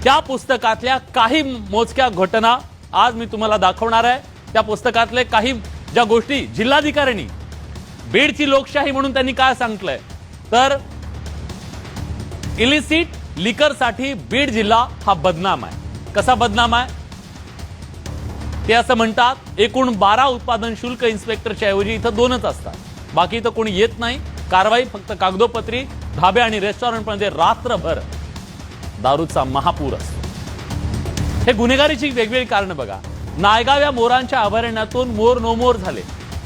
त्या पुस्तकातल्या काही मोजक्या घटना आज मी तुम्हाला दाखवणार आहे। त्या पुस्तकातले काही ज्या गोष्टी जिल्हाधिकाऱ्यांनी बीडची लोकशाही म्हणून त्यांनी काय सांगितलंय तर इलिसिट लिकरसाठी बीड जिल्हा हा बदनाम आहे। कसा बदनाम आहे ते असं म्हणतात, एकूण 12 उत्पादन शुल्क इन्स्पेक्टरच्या ऐवजी इथं 2च असतात, बाकी इथं कोणी येत नाही। कारवाई फक्त कागदोपत्री। ढाबे आणि रेस्टॉरंटमध्ये रात्रभर दारूचा महापूर असतो। हे गुन्हेगारीची वेगवेगळी कारण बघा। नायगाव या मोरांच्या अभयारण्यातून मोर नो मोर झाले,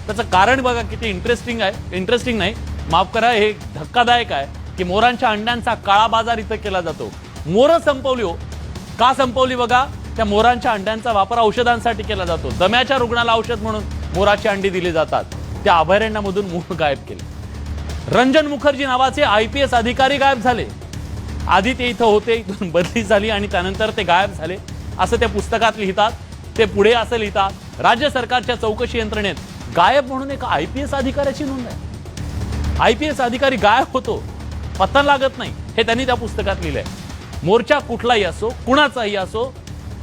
त्याचं कारण बघा किती इंटरेस्टिंग आहे। इंटरेस्टिंग नाही, माफ करा, हे धक्कादायक आहे की मोरांच्या अंड्यांचा काळा बाजार इथं केला जातो। मोर संपवली हो, का संपवली बघा, त्या मोरांच्या अंड्यांचा वापर औषधांसाठी केला जातो। दम्याच्या रुग्णाला औषध म्हणून मोराची अंडी दिली जातात। त्या अभयारण्यामधून मोर गायब केले। रंजन मुखर्जी नावाचे IPS अधिकारी गायब झाले। आधी ते इथं होते, इथून बदली झाली आणि त्यानंतर ते गायब झाले असं त्या पुस्तकात लिहितात। ते पुढे असं लिहितात, राज्य सरकारच्या चौकशी यंत्रणेत गायब म्हणून एका IPS अधिकाऱ्याची नोंद आहे। IPS अधिकारी गायब होतो, पत्ता लागत नाही, हे त्यांनी त्या पुस्तकात लिहिलंय। मोर्चा कुठलाही असो, कुणाचाही असो,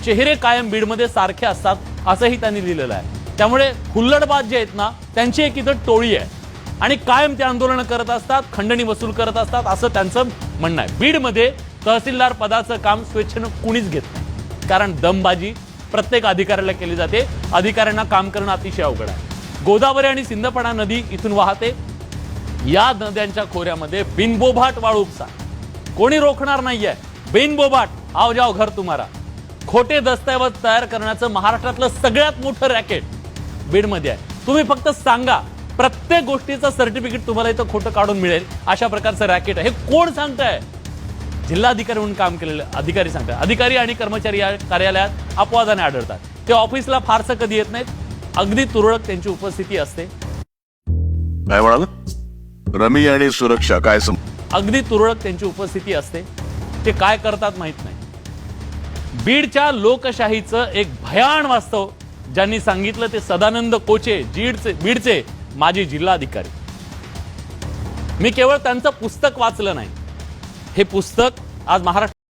चेहरे कायम बीडमध्ये सारखे असतात असंही त्यांनी लिहिलेलं आहे। त्यामुळे हुल्लडबाज जे आहेत ना, त्यांची एक इथं टोळी आहे आणि कायम ते आंदोलन करत असतात, खंडणी वसूल करत असतात असं त्यांचं म्हणणं आहे। बीडमध्ये तहसीलदार पदाचं काम स्वेच्छेनं कुणीच घेत नाही, कारण दमबाजी प्रत्येक अधिकाऱ्याला केली जाते। अधिकाऱ्यांना काम करणं अतिशय अवघड आहे। गोदावरी आणि सिंदफणा नदी इथून वाहते। या नद्यांच्या खोऱ्यामध्ये बिनबोभाट वाळू उपसा, कोणी रोखणार नाहीये। बिनबोभाट आओ जाओ घर तुम्हारा। खोटे दस्तऐवज तयार करण्याचं महाराष्ट्रातलं सगळ्यात मोठं रॅकेट बीडमध्ये आहे। तुम्ही फक्त सांगा, प्रत्येक गोष्टीचं सर्टिफिकेट तुम्हाला इथं खोटं काढून मिळेल, अशा प्रकारचं रॅकेट आहे। हे कोण सांगताय? जिल्हाधिकारी म्हणून काम केलेले अधिकारी सांगतात। अधिकारी आणि कर्मचारी या कार्यालयात अपवादाने आढळतात। ते ऑफिसला फारसं कधी येत नाहीत, अगदी तुरळक त्यांची उपस्थिती असते। काय म्हणाल? रमी आणि सुरक्षा काय अगदी तुरळक त्यांची उपस्थिती असते। ते काय करतात माहित नाही। बीडच्या लोकशाहीचं एक भयान वास्तव ज्यांनी सांगितलं ते सदानंद कोचे, बीडचे माजी जिल्हाधिकारी। मी केवळ त्यांचं पुस्तक वाचलं नाही, हे पुस्तक आज महाराष्ट्र